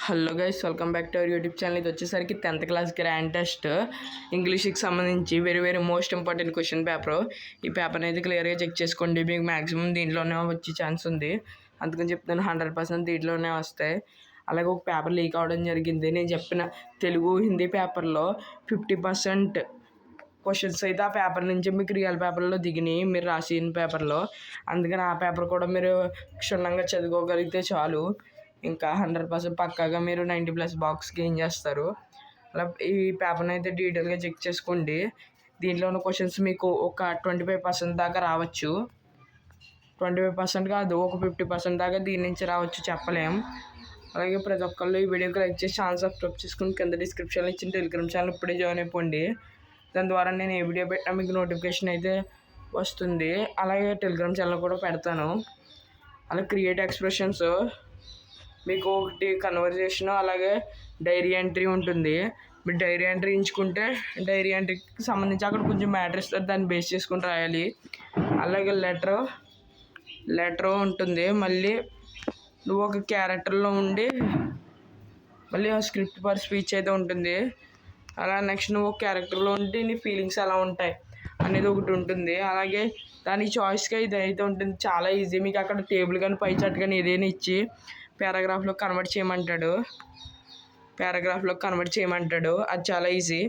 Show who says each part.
Speaker 1: Hello guys, welcome back to our YouTube channel. ఇది వచ్చేసరికి 10th class grand test ఇంగ్లీష్కి సంబంధించి very most important question paper. ఈ పేపర్ని అయితే క్లియర్గా చెక్ చేసుకోండి. మీకు మ్యాక్సిమం దీంట్లోనే వచ్చే ఛాన్స్ ఉంది, అందుకని చెప్తాను. 100% దీంట్లోనే వస్తాయి. అలాగే ఒక పేపర్ లీక్ అవ్వడం జరిగింది. నేను చెప్పిన తెలుగు హిందీ పేపర్లో 50% క్వశ్చన్స్ అయితే ఆ పేపర్ నుంచి మీకు రియల్ పేపర్లో దిగినాయి, మీరు రాసిన పేపర్లో. అందుకని ఆ పేపర్ కూడా మీరు క్షుణ్ణంగా చదువుకోగలిగితే చాలు. ఇంకా 100% పక్కాగా మీరు 90+ బాక్స్ గెయిన్ చేస్తారు. అలా ఈ పేపర్ని అయితే డీటెయిల్గా చెక్ చేసుకోండి. దీంట్లో ఉన్న క్వశ్చన్స్ మీకు ఒక 25% దాకా రావచ్చు. 25% కాదు, ఒక 50% దాకా దీని నుంచి రావచ్చు, చెప్పలేం. అలాగే ప్రతి ఒక్కళ్ళు ఈ వీడియోకి లైక్ చేసి ఛానల్ సబ్స్క్రైబ్ చేసుకుని కింద డిస్క్రిప్షన్లో ఇచ్చిన టెలిగ్రామ్ ఛానల్ ఇప్పుడే జాయిన్ అయిపోండి. దాని ద్వారా నేను ఏ వీడియో పెట్టినా మీకు నోటిఫికేషన్ అయితే వస్తుంది. అలాగే టెలిగ్రామ్ ఛానల్ కూడా పెడతాను. అలాగే క్రియేట్ ఎక్స్ప్రెషన్స్ మీకు ఒకటి కన్వర్జేషన్, అలాగే డైరీ ఎంట్రీ ఉంటుంది. మీరు డైరీ ఎంట్రీ ఎంచుకుంటే డైరీ ఎంట్రీకి సంబంధించి అక్కడ కొంచెం మ్యాటర్ ఇస్తారు, దాన్ని బేస్ చేసుకుని రాయాలి. అలాగే లెటర్ ఉంటుంది. మళ్ళీ నువ్వు ఒక క్యారెక్టర్లో ఉండి మళ్ళీ స్క్రిప్ట్ ఫర్ స్పీచ్ అయితే ఉంటుంది. అలా నెక్స్ట్ నువ్వు ఒక క్యారెక్టర్లో ఉండి నీ ఫీలింగ్స్ ఎలా ఉంటాయి అనేది ఒకటి ఉంటుంది. అలాగే దాని చాయిస్గా ఇది అయితే ఉంటుంది. చాలా ఈజీ. మీకు అక్కడ టేబుల్ కానీ పై చార్ట్ కానీ ఏదైనా ఇచ్చి పారాగ్రాఫ్లో కన్వర్ట్ చేయమంటాడు. అది చాలా ఈజీ.